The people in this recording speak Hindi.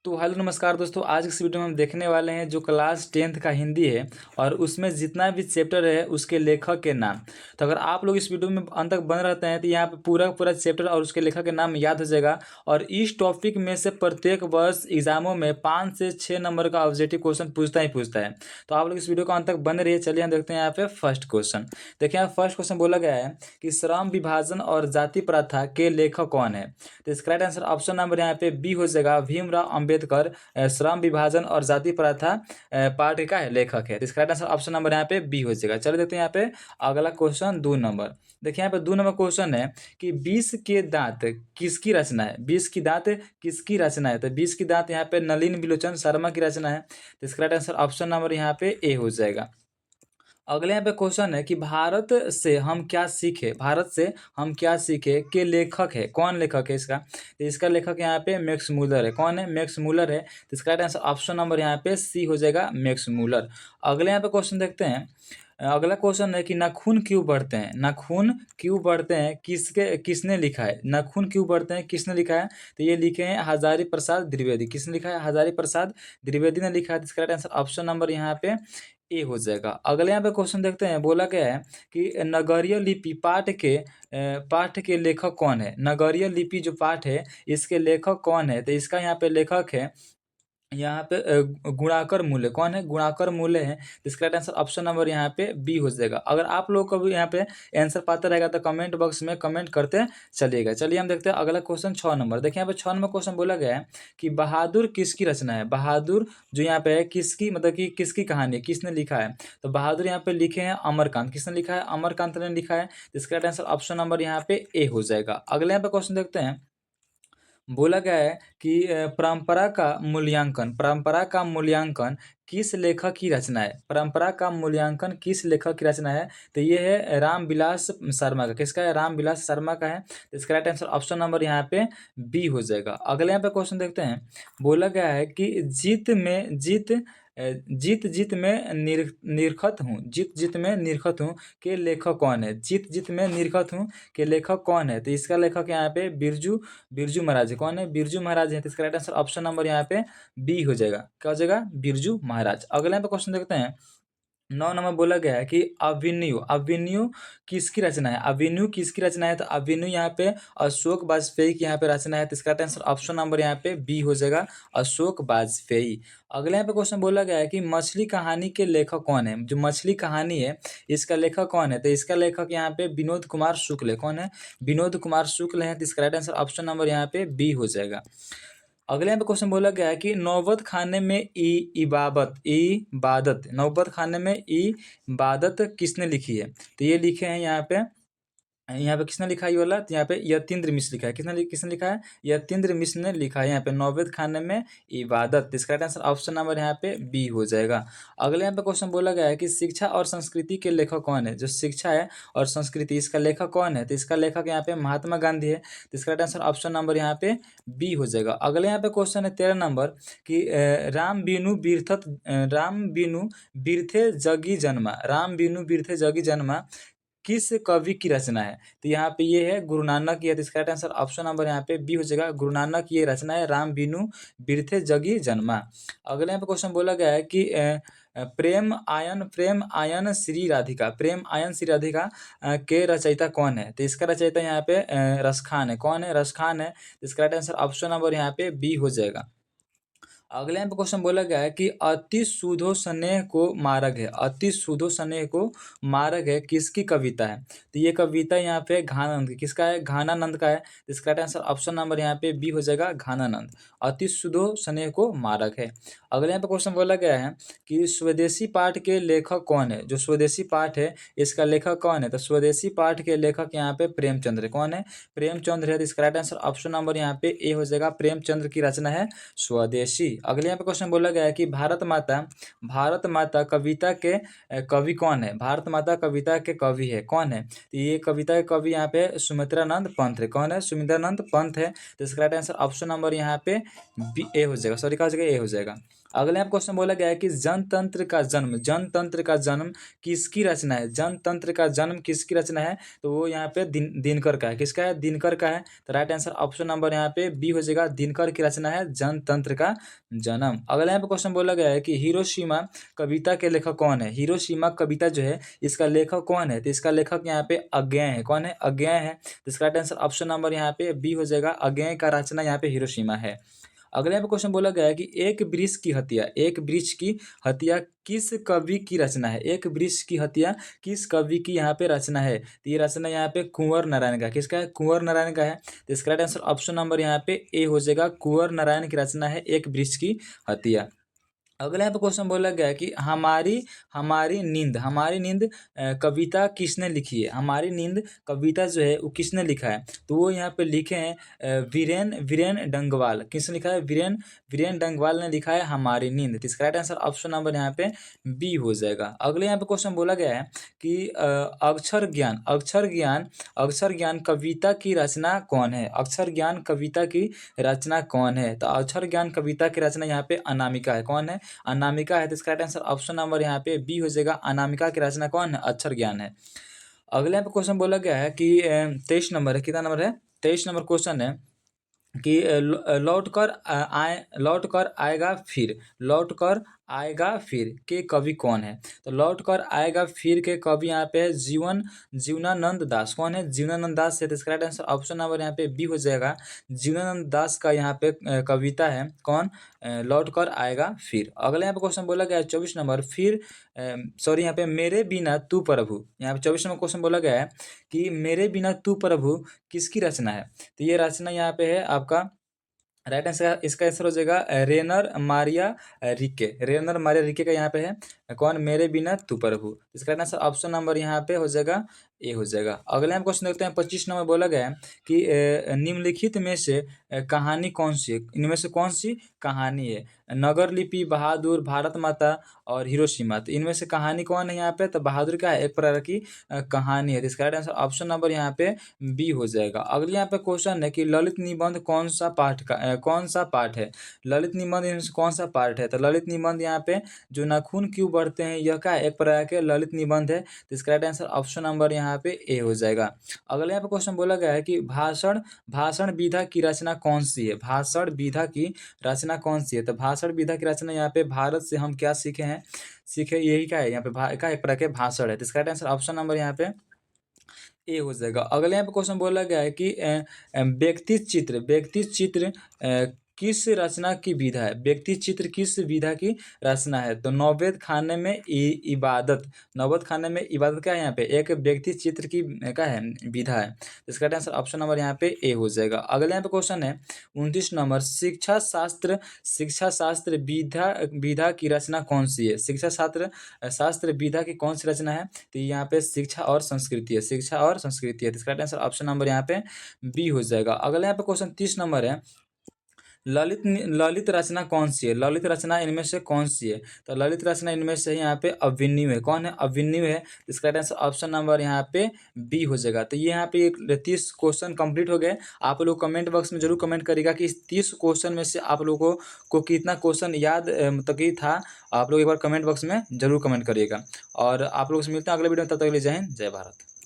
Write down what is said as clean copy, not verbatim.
तो हेलो नमस्कार दोस्तों, आज इस वीडियो में हम देखने वाले हैं जो क्लास 10th का हिंदी है और उसमें जितना भी चैप्टर है उसके लेखक के नाम। तो अगर आप लोग इस वीडियो में अंत तक बन रहते हैं तो यहाँ पे पूरा पूरा चैप्टर और उसके लेखक के नाम याद हो जाएगा। और इस टॉपिक में से प्रत्येक वर्ष एग्जामों में 5 से 6 नंबर का ऑब्जेक्टिव क्वेश्चन पूछता ही पूछता है। तो आप लोग इस वीडियो को अंत तक बने रहिए। चलिए हम देखते हैं यहाँ पे फर्स्ट क्वेश्चन। देखिए यहाँ फर्स्ट क्वेश्चन बोला गया है कि श्रम विभाजन और जाति प्रथा के लेखक कौन है। तो इसका राइट आंसर ऑप्शन नंबर यहाँ पे बी हो जाएगा, भीमराव अंबेडकर श्रम विभाजन और जाति प्रथा पार्ट का है लेखक है। तो इसका राइट आंसर ऑप्शन नंबर यहाँ पे बी हो जाएगा। चलिए देखते हैं यहाँ पे अगला क्वेश्चन 2 नंबर। देखिए यहाँ पे 2 नंबर क्वेश्चन है कि 20 के दांत किसकी रचना है। 20 की दांत किसकी रचना है। तो 20 की दांत यहाँ पे नलिन बिलोचन शर्मा की रचना है। तो इसका राइट आंसर ऑप्शन नंबर यहाँ पे ए हो जाएगा। अगले यहाँ पे क्वेश्चन है कि भारत से हम क्या सीखे, भारत से हम क्या सीखे के लेखक है। कौन लेखक है इसका। तो इसका लेखक यहाँ पे मैक्स मूलर है। कौन है, मैक्स मूलर है। तो इसका राइट आंसर ऑप्शन नंबर यहाँ पे सी हो जाएगा, मैक्स मूलर। अगले यहाँ पे क्वेश्चन देखते हैं। अगला क्वेश्चन है कि नाखून क्यों बढ़ते हैं। नाखून क्यों बढ़ते हैं किसने लिखा है। नाखून क्यों बढ़ते हैं किसने लिखा है। तो ये लिखे हैं हजारी प्रसाद द्विवेदी। किसने लिखा है, हजारी प्रसाद द्विवेदी ने लिखा है। तो इसका राइट आंसर ऑप्शन नंबर यहाँ पे ए हो जाएगा। अगले यहाँ पे क्वेश्चन देखते हैं। बोला गया है कि नगरीय लिपि पाठ के लेखक कौन है। नगरीय लिपि जो पाठ है इसके लेखक कौन है। तो इसका यहाँ पे लेखक है यहाँ पे गुणाकर मूल्य। कौन है, गुणाकर मूल्य है। तो इसका राइट आंसर ऑप्शन नंबर यहाँ पे बी हो जाएगा। अगर आप लोग को भी यहाँ पे आंसर पता रहेगा तो कमेंट बॉक्स में कमेंट करते चलिएगा। चलिए हम देखते हैं अगला क्वेश्चन 6 नंबर। देखिए यहाँ पे 6 नंबर क्वेश्चन बोला गया है कि बहादुर किसकी रचना है। बहादुर जो यहाँ पे है किसकी, मतलब कि किसकी कहानी है, किसने लिखा है। तो बहादुर यहाँ पे लिखे हैं अमरकांत। किसने लिखा है, अमरकांत ने लिखा है। तो इसका राइट आंसर ऑप्शन नंबर यहाँ पे ए हो जाएगा। अगले यहाँ पे क्वेश्चन देखते हैं। बोला गया है कि परंपरा का मूल्यांकन किस लेखक की रचना है। परंपरा का मूल्यांकन किस लेखक की रचना है। तो ये है रामविलास शर्मा का। किसका है, रामविलास शर्मा का है। तो इसका राइट आंसर ऑप्शन नंबर यहाँ पे बी हो जाएगा। अगले यहाँ पे क्वेश्चन देखते हैं। बोला गया है कि जीत जीत में निरखत हूँ, जीत जीत में निरखत हूँ के लेखक कौन है। जीत जीत में निरखत हूँ के लेखक कौन है। तो इसका लेखक यहाँ पे बिरजू बिरजू महाराज है। कौन है, बिरजू महाराज है। तो इसका राइट आंसर ऑप्शन नंबर यहाँ पे बी हो जाएगा। क्या हो जाएगा, बिरजू महाराज। अगले यहाँ पे क्वेश्चन देखते हैं। 9 नंबर बोला गया है कि अभिन्यु अभिन्यु किसकी रचना है। अभिन्यु किसकी रचना है। तो अभिन्यु यहाँ पे अशोक वाजपेयी की यहाँ पे रचना है। तो इसका आंसर ऑप्शन नंबर यहाँ पे बी हो जाएगा, अशोक वाजपेयी। अगले यहाँ पे क्वेश्चन बोला गया है कि मछली कहानी के लेखक कौन है। जो मछली कहानी है इसका लेखक कौन है। तो इसका लेखक यहाँ पे विनोद कुमार शुक्ल है। कौन है, विनोद कुमार शुक्ल है। तो इसका राइट आंसर ऑप्शन नंबर यहाँ पे बी हो जाएगा। अगले यहाँ पे क्वेश्चन बोला गया है कि नौबत खाने में इबादत नौबत खाने में इबादत किसने लिखी है। तो ये लिखे हैं यहाँ पे किसने लिखा है ये वाला। तो यहाँ पे यतीन्द्र मिश्र लिखा है। किसने लिखा है, यतीन्द्र मिश्र ने लिखा है यहाँ पे नौबत खाने में इबादत। इसका राइट आंसर ऑप्शन नंबर यहाँ पे बी हो जाएगा। अगले यहाँ पे क्वेश्चन बोला गया है कि शिक्षा और संस्कृति के लेखक कौन है। जो शिक्षा है और संस्कृति इसका लेखक कौन है। तो इसका लेखक यहाँ पे महात्मा गांधी है। तो इसका राइट आंसर ऑप्शन नंबर यहाँ पे बी हो जाएगा। अगले यहाँ पे क्वेश्चन है 13 नंबर कि राम बिनु बिरथे जगी जन्मा। राम बिनु बिरथे जगी जन्मा किस कवि की रचना है। तो यहाँ पे ये है गुरु नानक की है। तो इसका राइट आंसर ऑप्शन नंबर यहाँ पे बी हो जाएगा, गुरु नानक की ये रचना है राम बिनु बिरथे जगी जन्मा। अगले यहाँ पे क्वेश्चन बोला गया है कि प्रेम आयन श्री राधिका के रचयिता कौन है। तो इसका रचयिता यहाँ पे रसखान है। कौन है, रसखान है। तो इसका राइट आंसर ऑप्शन नंबर यहाँ पे बी हो जाएगा। अगले यहाँ पे क्वेश्चन बोला गया है कि अति सुधो स्नेह को मार्ग है। अति सुधो स्नेह को मार्ग है किसकी कविता है। तो ये कविता यहाँ पे घानानंद की। किसका है, घानानंद का है। तो इसका राइट आंसर ऑप्शन नंबर यहाँ पे बी हो जाएगा, घानानंद। अति सुधो स्नेह को मार्ग है। अगले यहाँ पे क्वेश्चन बोला गया है कि स्वदेशी पाठ के लेखक कौन है। जो स्वदेशी पाठ है इसका लेखक कौन है। तो स्वदेशी पाठ के लेखक यहाँ पे प्रेमचंद्र है। कौन है, प्रेमचंद्र है। तो इसका राइट आंसर ऑप्शन नंबर यहाँ पे ए हो जाएगा, प्रेमचंद्र की रचना है स्वदेशी। अगले यहाँ पे क्वेश्चन बोला गया है कि भारत माता कविता के कवि कौन है। भारत माता कविता के कवि है कौन है। तो ये कविता के कवि यहाँ पे सुमित्रानंद पंत है। कौन है, सुमित्रानंद पंत है। तो इसका राइट आंसर ऑप्शन नंबर यहाँ पे बी ए हो जाएगा, सॉरी क्या हो जाएगा, ए हो जाएगा। अगले यहाँ क्वेश्चन बोला गया है कि जनतंत्र का जन्म किसकी रचना है? जनतंत्र का जन्म किसकी रचना है? तो वो यहाँ पे दिनकर का है। किसका है? दिनकर का है। तो राइट आंसर ऑप्शन नंबर यहाँ पे बी हो जाएगा, दिनकर की रचना है जनतंत्र का जन्म। अगला यहाँ पे क्वेश्चन बोला गया है कि हिरोशिमा कविता के लेखक कौन है? हिरोशिमा कविता जो है इसका लेखक कौन है? तो इसका लेखक यहाँ पे अज्ञेय है। कौन है? अज्ञेय है। तो इसका राइट आंसर ऑप्शन नंबर यहाँ पे बी हो जाएगा, अज्ञेय का रचना यहाँ पे हिरोशिमा है। अगले यहाँ पे क्वेश्चन बोला गया है कि एक वृक्ष की हत्या किस कवि की रचना है? एक वृक्ष की हत्या किस कवि की यहाँ पे रचना है? तो ये रचना यहाँ पे कुंवर नारायण का। किसका है? कुंवर नारायण का है। तो इसका राइट आंसर ऑप्शन नंबर यहाँ पे ए हो जाएगा, कुंवर नारायण की रचना है एक वृक्ष की हत्या। अगला यहाँ पे क्वेश्चन बोला गया है कि हमारी नींद कविता किसने लिखी है? हमारी नींद कविता जो है वो किसने लिखा है? तो वो यहाँ पे लिखे हैं वीरेन डंगवाल। किसने लिखा है? वीरेन डंगवाल ने लिखा है हमारी नींद। तो इसका राइट आंसर ऑप्शन नंबर यहाँ पे बी हो जाएगा। अगले यहाँ पे क्वेश्चन बोला गया है कि अक्षर ज्ञान कविता की रचना कौन है? अक्षर ज्ञान कविता की रचना कौन है? तो अक्षर ज्ञान कविता की रचना यहाँ पे अनामिका है। कौन है? अनामिका है। तो इसका राइट आंसर ऑप्शन नंबर यहाँ पे बी हो जाएगा, अनामिका की रचना कौन है? अक्षर ज्ञान है। अगले यहाँ पे क्वेश्चन बोला गया है कि 23 नंबर है। कितना नंबर है? 23 नंबर क्वेश्चन है कि लौट कर आएगा फिर के कवि कौन है? तो लौट कर आएगा फिर के कवि यहाँ पे है जीवनानंद दास। कौन है? जीवनानंद दास है। तो इसका राइट आंसर ऑप्शन नंबर यहाँ पे बी हो जाएगा, जीवनानंद दास का यहाँ पे कविता है। कौन? लौट कर आएगा फिर। अगले यहाँ पे क्वेश्चन बोला गया है 24 नंबर, यहाँ पे मेरे बिना तू प्रभु। यहाँ पे 24 नंबर क्वेश्चन बोला गया है कि मेरे बिना तू प्रभु किसकी रचना है? तो ये रचना यहाँ पे है आपका राइट आंसर, इसका आंसर हो जाएगा रेनर मारिया रिके का यहाँ पे है। कौन? मेरे बिना तू प्रभु। इसका राइट आंसर ऑप्शन नंबर यहाँ पे हो जाएगा ए हो जाएगा। अगले हम क्वेश्चन देखते हैं 25 नंबर बोला गया है कि निम्नलिखित में से कहानी कौन सी है? इनमें से कौन सी कहानी है? नगर लिपि, बहादुर, भारत माता और हिरोशिमा। तो इनमें से कहानी कौन है यहाँ पे? तो बहादुर का है, एक प्रकार की कहानी है। तो इसका राइट आंसर ऑप्शन नंबर यहाँ पे बी हो जाएगा। अगले यहाँ पे क्वेश्चन है कि ललित निबंध कौन सा पाठ है? ललित निबंध इनमें से कौन सा पाठ है? तो ललित निबंध यहाँ पे जो नाखून क्यों बढ़ते हैं, यह क्या एक प्रकार के ललित निबंध है। तो इसका राइट आंसर ऑप्शन नंबर यहाँ पे ए हो जाएगा। अगले यहाँ पे क्वेश्चन बोला गया है कि भाषण विधा की रचना कौन सी है? भाषण विधा की रचना कौन सी है? तो भाषण विधा की रचना यहाँ पे भारत से हम क्या सीखे यही क्या है यहाँ पे क्या एक प्रकार के भाषण है। तो इसका राइट आंसर ऑप्शन नंबर यहाँ पे ए हो जाएगा। अगले यहाँ पे क्वेश्चन बोला गया है कि व्यक्ति चित्र किस रचना की विधा है? व्यक्ति चित्र किस विधा की रचना है? तो नौबत खाने में इबादत क्या है यहाँ पे? एक व्यक्ति चित्र की क्या है? विधा है। इसका आंसर ऑप्शन नंबर यहाँ पे ए हो जाएगा। अगले यहाँ पे क्वेश्चन है 29 नंबर, शिक्षा शास्त्र विधा की रचना कौन सी है? शिक्षा शास्त्र विधा की कौन सी रचना है? तो यहाँ पे शिक्षा और संस्कृति है। तो इसका आंसर ऑप्शन नंबर यहाँ पे बी हो जाएगा। अगले यहाँ पे क्वेश्चन 30 नंबर है, ललित रचना कौन सी है? ललित रचना इनमें से कौन सी है? तो ललित रचना इनमें से यहाँ पे अभिमन्यु है। कौन है? अभिमन्यु है। इसका आंसर ऑप्शन नंबर यहाँ पे बी हो जाएगा। तो ये यहाँ पे 30 क्वेश्चन कंप्लीट हो गए। आप लोग कमेंट बॉक्स में जरूर कमेंट करिएगा कि इस 30 क्वेश्चन में से आप लोगों को कितना क्वेश्चन याद मतलब कि था। आप लोग एक बार कमेंट बॉक्स में जरूर कमेंट करिएगा। और आप लोग से मिलते हैं अगले वीडियो में। तब तक के लिए जय हिंद, जय भारत।